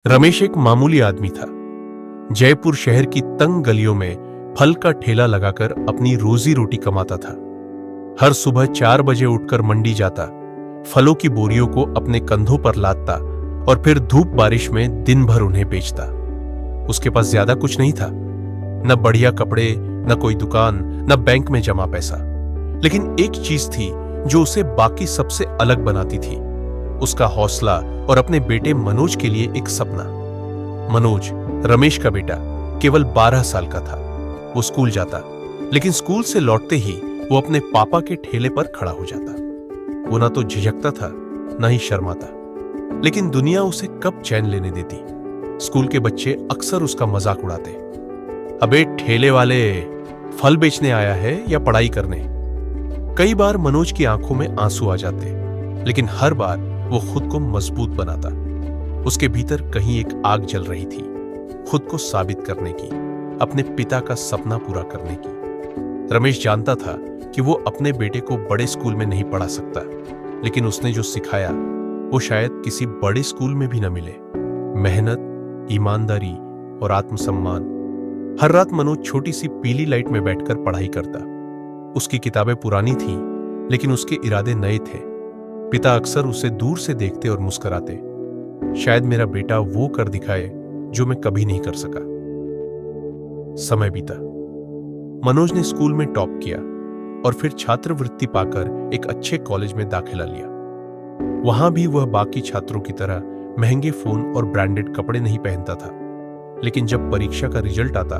रमेश एक मामूली आदमी था। जयपुर शहर की तंग गलियों में फल का ठेला लगाकर अपनी रोजी रोटी कमाता था। हर सुबह 4 बजे उठकर मंडी जाता, फलों की बोरियों को अपने कंधों पर लादता और फिर धूप बारिश में दिन भर उन्हें बेचता। उसके पास ज्यादा कुछ नहीं था, न बढ़िया कपड़े, न कोई दुकान, न बैंक में जमा पैसा। लेकिन एक चीज थी जो उसे बाकी सबसे अलग बनाती थी, उसका हौसला और अपने बेटे मनोज के लिए एक सपना। मनोज, रमेश का बेटा, केवल 12 साल का था। वो स्कूल जाता, लेकिन स्कूल से लौटते ही वो अपने पापा के ठेले पर खड़ा हो जाता। वो ना तो झिझकता था, ना ही शर्माता, लेकिन दुनिया उसे कब चैन लेने देती। स्कूल के बच्चे अक्सर उसका मजाक उड़ाते, अबे ठेले वाले, फल बेचने आया है या पढ़ाई करने। कई बार मनोज की आंखों में आंसू आ जाते, लेकिन हर बार वो खुद को मजबूत बनाता। उसके भीतर कहीं एक आग जल रही थी, खुद को साबित करने की, अपने पिता का सपना पूरा करने की। रमेश जानता था कि वो अपने बेटे को बड़े स्कूल में नहीं पढ़ा सकता, लेकिन उसने जो सिखाया वो शायद किसी बड़े स्कूल में भी न मिले। मेहनत, ईमानदारी और आत्मसम्मान। हर रात मनोज छोटी सी पीली लाइट में बैठकर पढ़ाई करता। उसकी किताबें पुरानी थीं, लेकिन उसके इरादे नए थे। पिता अक्सर उसे दूर से देखते और मुस्कुराते, शायद मेरा बेटा वो कर दिखाए जो मैं कभी नहीं कर सका। समय बीता। मनोज ने स्कूल में टॉप किया और फिर छात्रवृत्ति पाकर एक अच्छे कॉलेज में दाखिला लिया। वहां भी वह बाकी छात्रों की तरह महंगे फोन और ब्रांडेड कपड़े नहीं पहनता था, लेकिन जब परीक्षा का रिजल्ट आता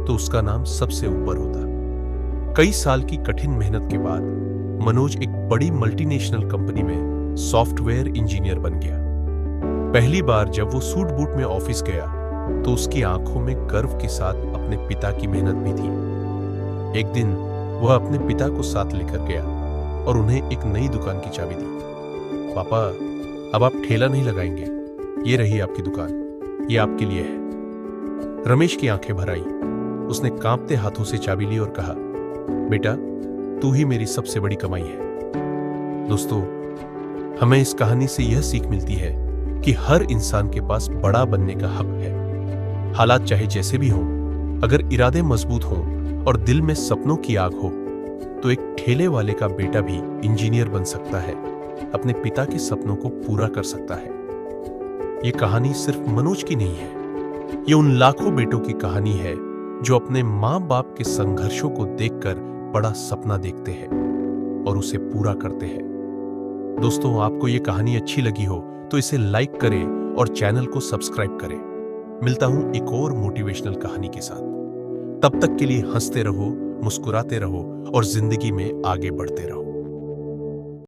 तो उसका नाम सबसे ऊपर होता। कई साल की कठिन मेहनत के बाद मनोज एक बड़ी मल्टीनेशनल कंपनी में सॉफ्टवेयर इंजीनियर बन गया। पहली बार जब वो सूट बूट में ऑफिस गया तो उसकी आंखों में गर्व के साथ अपने पिता की मेहनत भी थी। एक दिन वह अपने पिता को साथ लेकर गया और उन्हें एक नई दुकान की चाबी दी। पापा, अब आप ठेला नहीं लगाएंगे, ये रही आपकी दुकान, ये आपके लिए है। रमेश की आंखें भर आई। उसने कांपते हाथों से चाबी ली और कहा, बेटा, तू ही मेरी सबसे बड़ी कमाई है। दोस्तों, हमें इस कहानी से यह सीख मिलती है कि हर इंसान के पास बड़ा बनने का हक है। हालात चाहे जैसे भी हों, अगर इरादे मजबूत हों और दिल में सपनों की आग हो, तो एक ठेले वाले का बेटा भी इंजीनियर बन सकता है, अपने पिता के सपनों को पूरा कर सकता है। यह कहानी सिर्फ मनोज की नहीं है, ये उन लाखों बेटों की कहानी है जो अपने मां बाप के संघर्षों को देखकर बड़ा सपना देखते हैं और उसे पूरा करते हैं। दोस्तों, आपको ये कहानी अच्छी लगी हो तो इसे लाइक करें और चैनल को सब्सक्राइब करें। मिलता हूं एक और मोटिवेशनल कहानी के साथ। तब तक के लिए हंसते रहो, मुस्कुराते रहो और जिंदगी में आगे बढ़ते रहो।